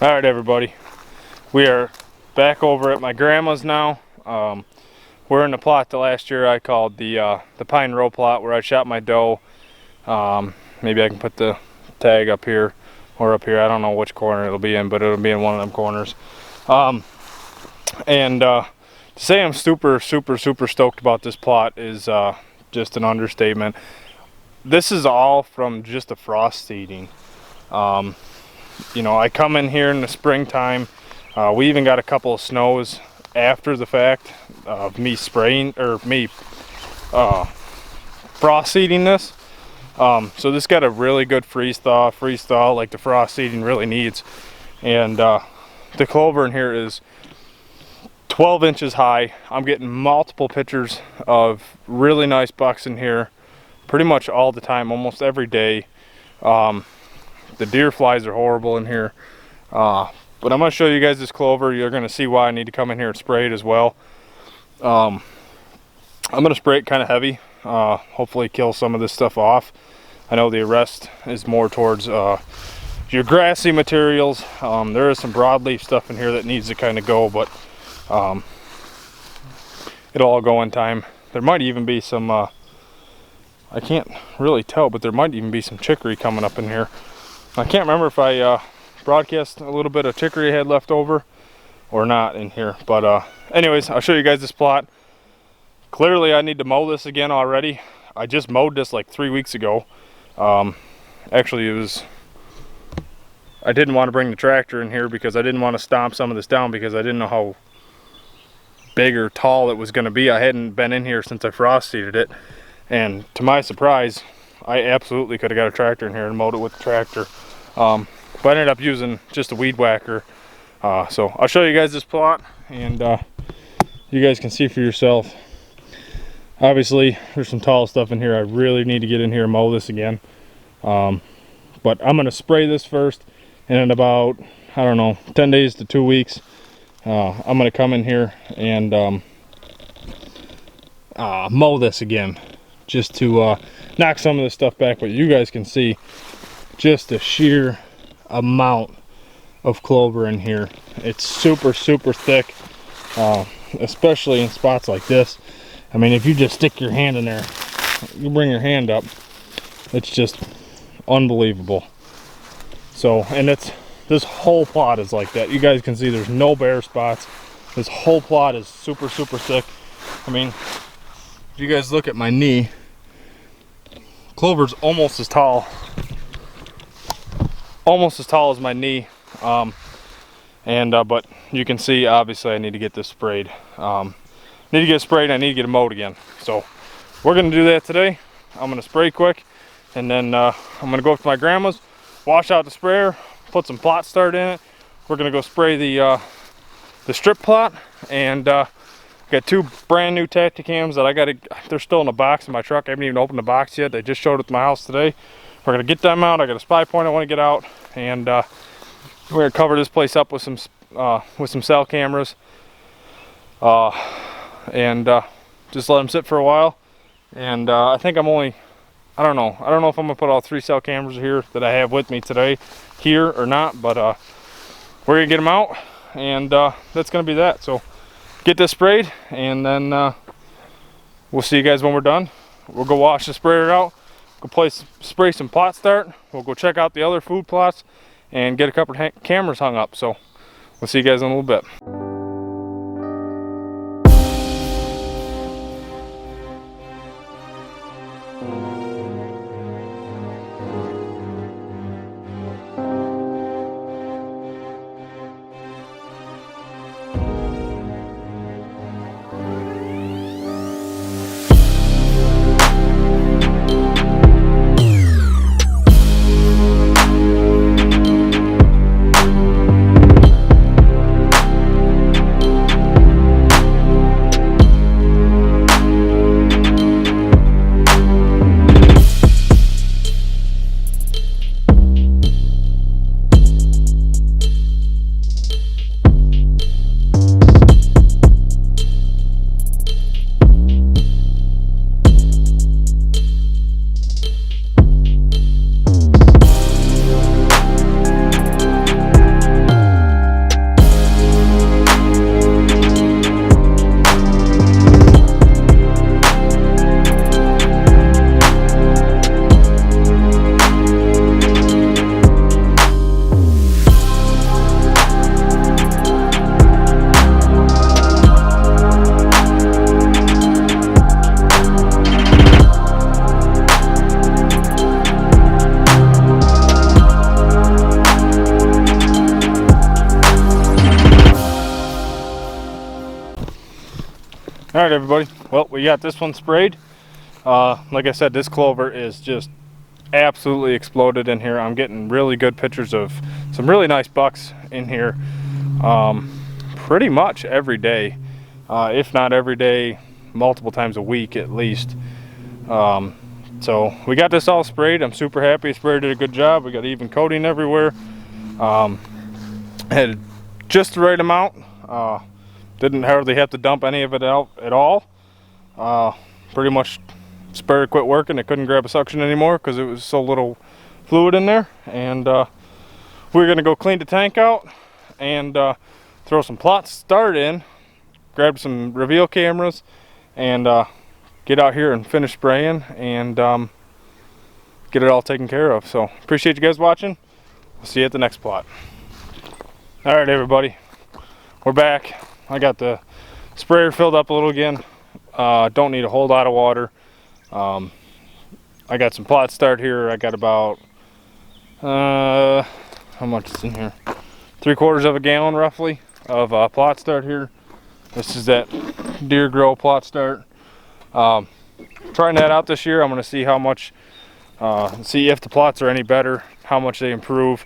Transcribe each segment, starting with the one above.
Alright everybody, we are back over at my grandma's now. We're in the plot that last year I called the pine row plot where I shot my doe. Maybe I can put the tag up here or up here. I don't know which corner it'll be in, but it'll be in one of them corners. To say I'm super stoked about this plot is just an understatement. This is all from just the frost seeding. You know, I come in here in the springtime. We even got a couple of snows after the fact of me spraying, or me frost seeding this. So this got a really good freeze thaw like the frost seeding really needs. And the clover in here is 12 inches high. I'm getting multiple pictures of really nice bucks in here pretty much all the time, almost every day. The deer flies are horrible in here, but I'm going to show you guys this clover. You're going to see why I need to come in here and spray it as well. I'm going to spray it kind of heavy, hopefully kill some of this stuff off. I know the arrest is more towards your grassy materials. There is some broadleaf stuff in here that needs to kind of go, but it'll all go in time. There might even be some, I can't really tell, but there might even be some chicory coming up in here. I can't remember if I broadcast a little bit of chicory I had left over or not in here, but anyways, I'll show you guys this plot. Clearly I need to mow this again already. I just mowed this like 3 weeks ago. Actually I didn't want to bring the tractor in here because I didn't want to stomp some of this down because I didn't know how big or tall it was going to be. I hadn't been in here since I frost seeded it, and to my surprise I absolutely could have got a tractor in here and mowed it with the tractor. But I ended up using just a weed whacker. So I'll show you guys this plot, and you guys can see for yourself. Obviously there's some tall stuff in here. I really need to get in here and mow this again. But I'm going to spray this first, and in about, I don't know, 10 days to 2 weeks, I'm going to come in here and mow this again, just to knock some of this stuff back. But you guys can see just the sheer amount of clover in here. It's super thick, especially in spots like this. I mean, if you just stick your hand in there, you bring your hand up, it's just unbelievable. So, and this whole plot is like that. You guys can see there's no bare spots. This whole plot is super thick. I mean, if you guys look at my knee, clover's almost as tall as my knee. But you can see, obviously I need to get this sprayed. I need to get it sprayed, and I need to get it mowed again. So we're gonna do that today. I'm gonna spray quick, and then I'm gonna go up to my grandma's, wash out the sprayer, put some plot start in it. We're gonna go spray the strip plot, and got 2 brand new Tacticams that they're still in the box in my truck. I haven't even opened the box yet. They just showed up at my house today. We're gonna get them out. I got a spy point I want to get out, and we're gonna cover this place up with some cell cameras, and just let them sit for a while. And I think I don't know if I'm gonna put all 3 cell cameras here that I have with me today here or not, but we're gonna get them out, and that's gonna be that. So get this sprayed, and then we'll see you guys when we're done. We'll go wash the sprayer out, go spray some plot start. We'll go check out the other food plots and get a couple of cameras hung up. So we'll see you guys in a little bit. All right, everybody. Well, we got this one sprayed. Like I said, this clover is just absolutely exploded in here. I'm getting really good pictures of some really nice bucks in here pretty much every day, if not every day, multiple times a week at least. So we got this all sprayed. I'm super happy. Spray did a good job. We got even coating everywhere. Had just the right amount. Didn't hardly have to dump any of it out at all. Pretty much sprayer quit working. It couldn't grab a suction anymore because it was so little fluid in there. And we're gonna go clean the tank out and throw some plot start in, grab some reveal cameras, and get out here and finish spraying and get it all taken care of. So appreciate you guys watching. We'll see you at the next plot. All right, everybody, we're back. I got the sprayer filled up a little again. Don't need a whole lot of water. I got some plot start here. I got about how much is in here? 3/4 of a gallon roughly of plot start here. This is that Deer Grow plot start. Trying that out this year. I'm going to see how much, see if the plots are any better, how much they improve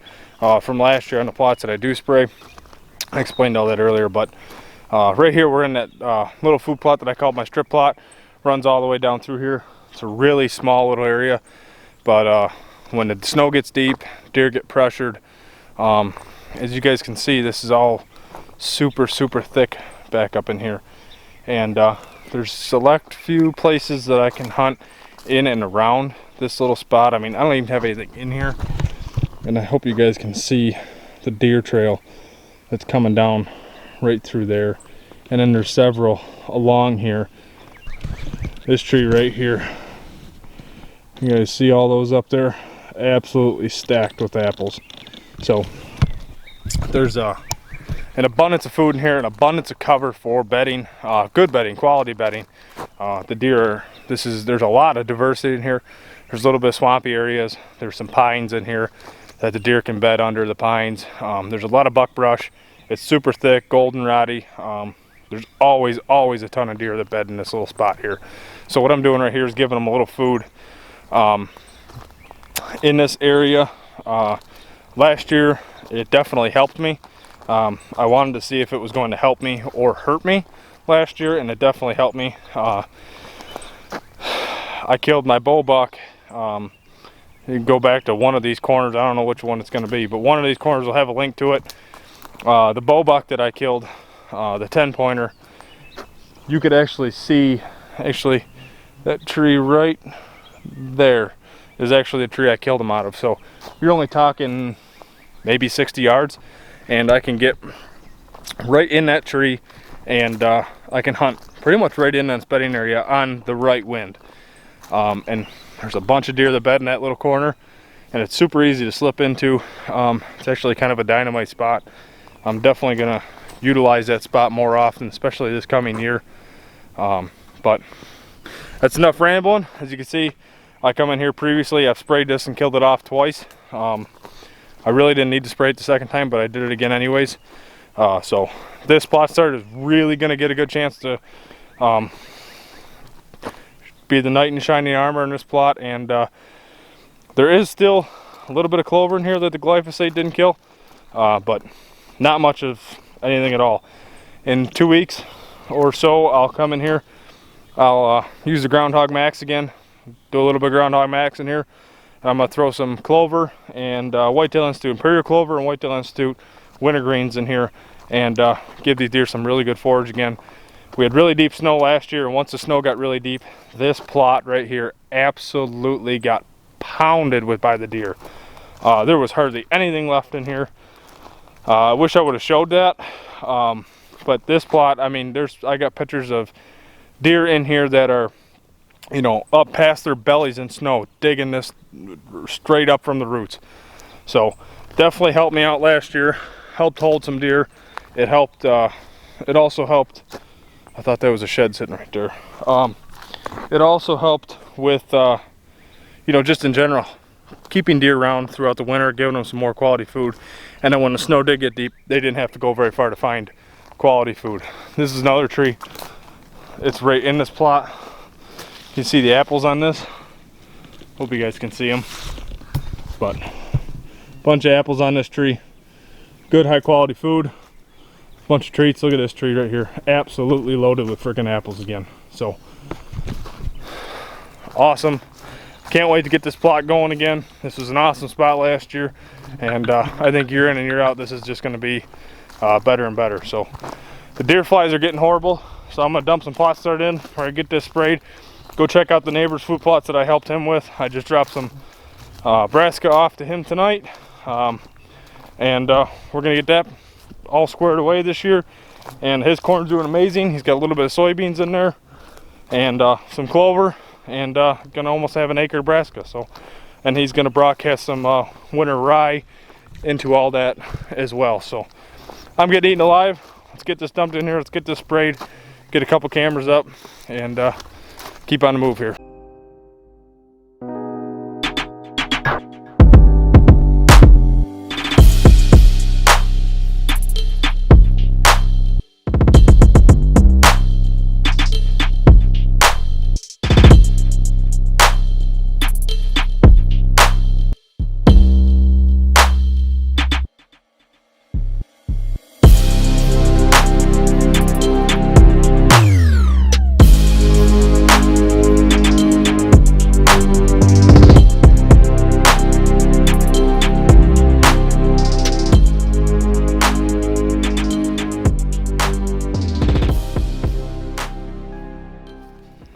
from last year on the plots that I do spray. I explained all that earlier, but right here we're in that little food plot that I called my strip plot. Runs all the way down through here. It's a really small little area, but when the snow gets deep, deer get pressured. As you guys can see, this is all super thick back up in here, and there's select few places that I can hunt in and around this little spot. I mean, I don't even have anything in here, and I hope you guys can see the deer trail that's coming down right through there. And then there's several along here. This tree right here, you guys see all those up there? Absolutely stacked with apples. So there's an abundance of food in here, an abundance of cover for bedding, good bedding, quality bedding. The deer, there's a lot of diversity in here. There's a little bit of swampy areas. There's some pines in here that the deer can bed under the pines. There's a lot of buckbrush. It's super thick, goldenroddy. There's always a ton of deer that bed in this little spot here. So what I'm doing right here is giving them a little food in this area. Last year, it definitely helped me. I wanted to see if it was going to help me or hurt me last year, and it definitely helped me. I killed my bull buck. You can go back to one of these corners. I don't know which one it's going to be, but one of these corners will have a link to it. The bull buck that I killed, the 10-pointer, you could actually see, that tree right there is actually the tree I killed him out of. So you're only talking maybe 60 yards, and I can get right in that tree, and I can hunt pretty much right in that bedding area on the right wind. And there's a bunch of deer that bed in that little corner, and it's super easy to slip into. It's actually kind of a dynamite spot. I'm definitely gonna utilize that spot more often, especially this coming year. But that's enough rambling. As you can see, I come in here previously, I've sprayed this and killed it off twice. I really didn't need to spray it the second time, but I did it again anyways. So this plot start is really gonna get a good chance to be the knight in shining armor in this plot. And there is still a little bit of clover in here that the glyphosate didn't kill, but not much of anything at all. In 2 weeks or so, I'll come in here, I'll use the Groundhog Max again, do a little bit of Groundhog Max in here. I'm gonna throw some clover and Whitetail Institute Imperial Clover and Whitetail Institute wintergreens in here, and give these deer some really good forage again. We had really deep snow last year, and once the snow got really deep, this plot right here absolutely got pounded with by the deer. There was hardly anything left in here. I wish I would have showed that, but this plot, I mean, I got pictures of deer in here that are, you know, up past their bellies in snow, digging this straight up from the roots. So definitely helped me out last year, helped hold some deer. It helped, it also helped, I thought that was a shed sitting right there. It also helped with, you know, just in general, keeping deer around throughout the winter, giving them some more quality food. And then when the snow did get deep, they didn't have to go very far to find quality food. This is another tree it's right in this plot. You can see the apples on this. Hope you guys can see them. But bunch of apples on this tree. Good high quality food. Bunch of treats. Look at this tree right here. Absolutely loaded with freaking apples again. So awesome. Can't wait to get this plot going again. This was an awesome spot last year, and I think year in and year out this is just going to be better and better. So the deer flies are getting horrible, so I'm going to dump some plot start in where I get this sprayed. Go check out the neighbor's food plots that I helped him with. I just dropped some brassica off to him tonight, and we're going to get that all squared away this year. And his corn's doing amazing. He's got a little bit of soybeans in there and some clover, and gonna almost have an acre of brassica. So, and he's gonna broadcast some winter rye into all that as well. So I'm getting eaten alive. Let's get this dumped in here. Let's get this sprayed, get a couple cameras up, and keep on the move here.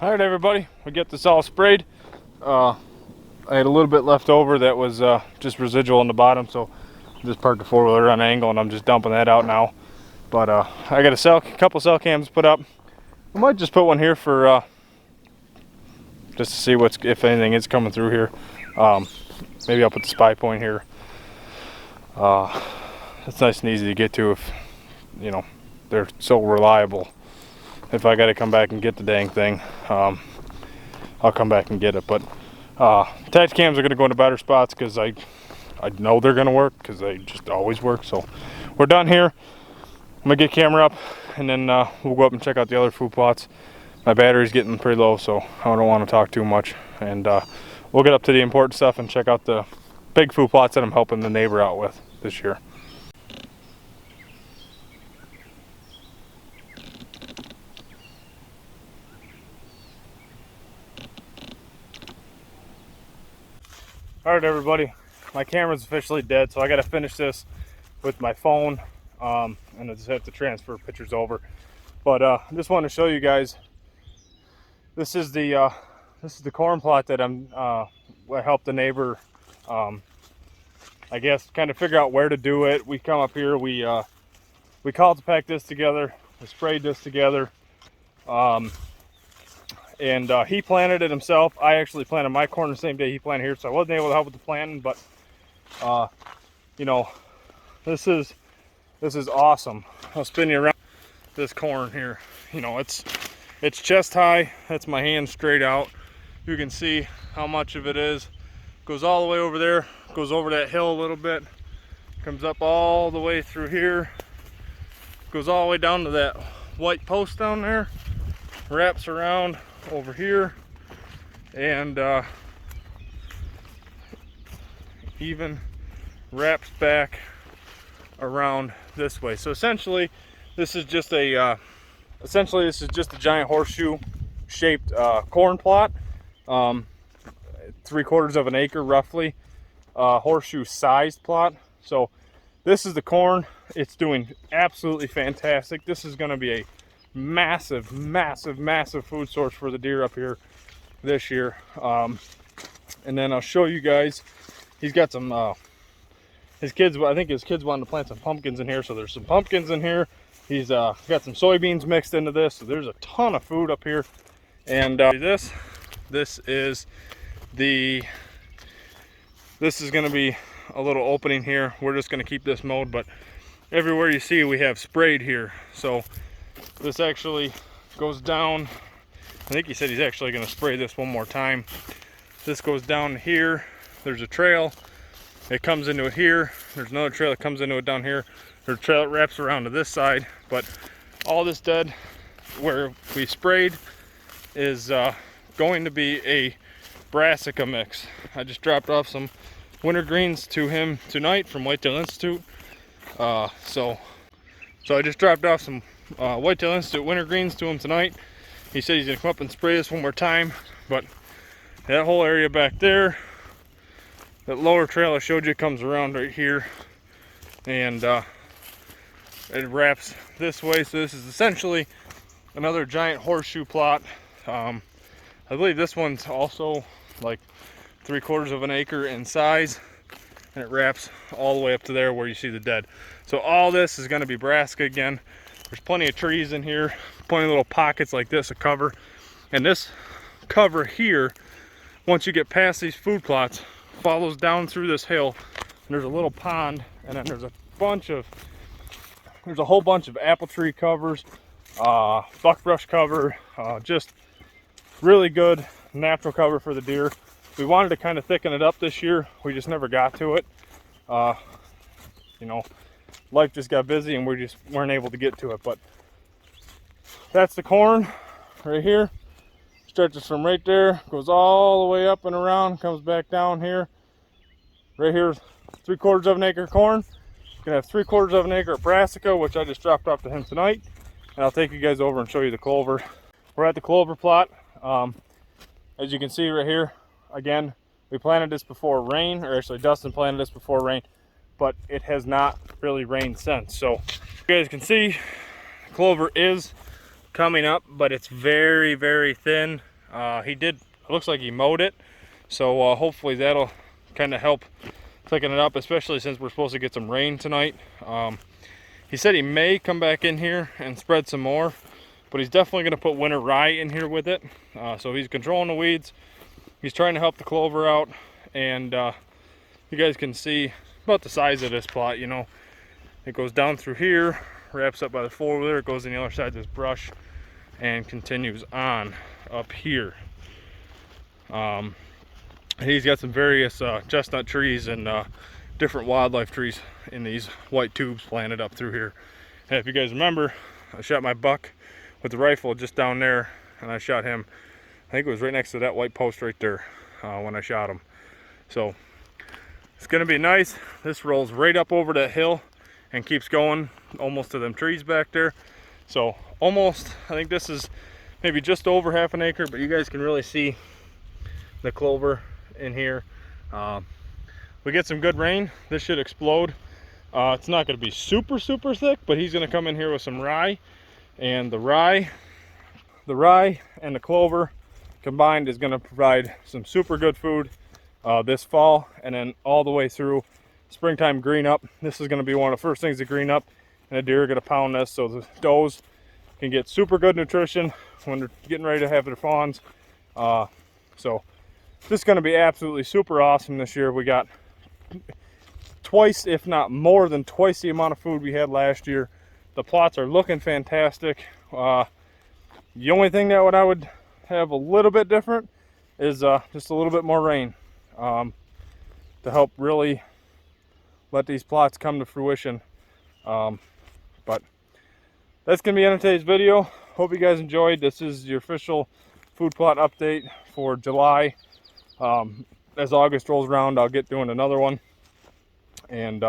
Alright everybody, we get this all sprayed. I had a little bit left over that was just residual on the bottom, so I just parked the four-wheeler on an angle and I'm just dumping that out now. But I got a couple cell cams put up. I might just put one here for just to see if anything is coming through here. Maybe I'll put the spy point here. It's nice and easy to get to if, you know, they're so reliable. If I got to come back and get the dang thing, I'll come back and get it. But attach cams are going to go into better spots because I know they're going to work because they just always work. So we're done here. I'm going to get camera up, and then we'll go up and check out the other food plots. My battery's getting pretty low, so I don't want to talk too much. And we'll get up to the important stuff and check out the big food plots that I'm helping the neighbor out with this year. Alright everybody, my camera's officially dead, so I gotta finish this with my phone, and I just have to transfer pictures over. But I just want to show you guys, this is the corn plot that I helped the neighbor, I guess, kind of figure out where to do it. We come up here, we packed this together, we sprayed this together, and he planted it himself. I actually planted my corn the same day he planted here, so I wasn't able to help with the planting. But you know, this is awesome. I'll spin you around this corn here. You know, it's chest high. That's my hand straight out. You can see how much of it is. Goes all the way over there. Goes over that hill a little bit. Comes up all the way through here. Goes all the way down to that white post down there. Wraps around over here, and even wraps back around this way. So essentially this is just a giant horseshoe shaped corn plot, 3/4 of an acre roughly, horseshoe sized plot. So this is the corn. It's doing absolutely fantastic. This is going to be a massive food source for the deer up here this year. And then I'll show you guys, he's got some I think his kids wanted to plant some pumpkins in here, so there's some pumpkins in here. He's got some soybeans mixed into this, so there's a ton of food up here. And this is going to be a little opening here. We're just going to keep this mowed, but everywhere you see we have sprayed here. So this actually goes down. I think he said he's actually going to spray this one more time. This goes down here. There's a trail. It comes into it here. There's another trail that comes into it down here. There's a trail that wraps around to this side. But all this dead where we sprayed is going to be a brassica mix. I just dropped off some wintergreens to him tonight from Whitetail Institute. So I just dropped off some Whitetail Institute wintergreens to him tonight. He said he's gonna come up and spray this one more time, but that whole area back there, that lower trail I showed you, comes around right here, and it wraps this way. So this is essentially another giant horseshoe plot. I believe this one's also like 3/4 of an acre in size, and it wraps all the way up to there where you see the dead. So all this is going to be brassica again. There's plenty of trees in here, plenty of little pockets like this of cover, and this cover here, once you get past these food plots, follows down through this hill, and there's a little pond, and then there's a whole bunch of apple tree covers, buckbrush cover, just really good natural cover for the deer. We wanted to kind of thicken it up this year. We just never got to it. You know, life just got busy and we just weren't able to get to it. But that's the corn right here. Stretches from right there, goes all the way up and around, comes back down here. Right here, 3/4 of an acre corn. Gonna have 3/4 of an acre of brassica, which I just dropped off to him tonight. And I'll take you guys over and show you the clover. We're at the clover plot. As you can see right here, again, we planted this before rain, or actually Dustin planted this before rain, but it has not really rained since. So you guys can see clover is coming up, but it's very, very thin. It looks like he mowed it, so hopefully that'll kind of help thicken it up, especially since we're supposed to get some rain tonight. He said he may come back in here and spread some more, but he's definitely going to put winter rye in here with it. So he's controlling the weeds. He's trying to help the clover out, and you guys can see about the size of this plot. You know, it goes down through here, wraps up by the four-wheeler, it goes on the other side of this brush, and continues on up here. He's got some various chestnut trees and different wildlife trees in these white tubes planted up through here. And if you guys remember, I shot my buck with the rifle just down there, and I shot him, I think it was right next to that white post right there when I shot him. So it's gonna be nice. This rolls right up over that hill and keeps going almost to them trees back there. So almost, I think this is maybe just over half an acre, but you guys can really see the clover in here. We get some good rain, this should explode. It's not going to be super thick, but he's going to come in here with some rye, and the rye and the clover combined is going to provide some super good food this fall, and then all the way through springtime green up. This is going to be one of the first things to green up, and the deer are going to pound this, so the does can get super good nutrition when they're getting ready to have their fawns. So this is going to be absolutely super awesome this year. We got twice, if not more than twice, the amount of food we had last year. The plots are looking fantastic. The only thing that I would have a little bit different is just a little bit more rain to help really let these plots come to fruition. But that's going to be the end of today's video. Hope you guys enjoyed. This is your official food plot update for July. As August rolls around, I'll get doing another one, and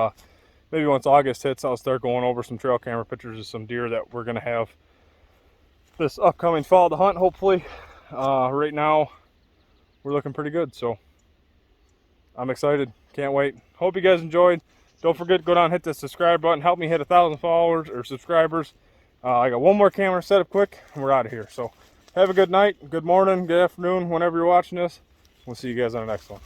maybe once August hits, I'll start going over some trail camera pictures of some deer that we're going to have this upcoming fall to hunt, hopefully. Right now we're looking pretty good, so I'm excited, can't wait. Hope you guys enjoyed. Don't forget to go down and hit the subscribe button, help me hit 1,000 followers or subscribers. I got one more camera set up quick and we're out of here. So have a good night, good morning, good afternoon, whenever you're watching this. We'll see you guys on the next one.